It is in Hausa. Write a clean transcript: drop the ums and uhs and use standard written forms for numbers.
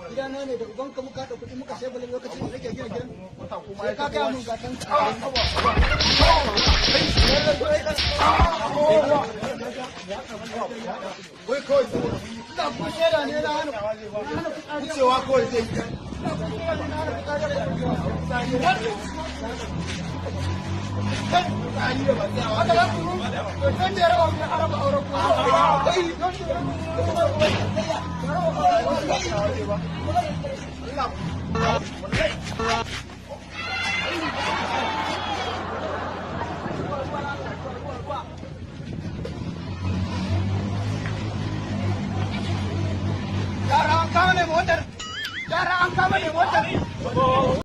Gidana ne da ubanka muka haɗa kuɗi muka sai balin lokacin da nake gina gidan. Sai ka gaya mun gatan. Wai kawai saboda ina kushe da ne na hana cewa kawai zai yi. Yara an kama ne motar.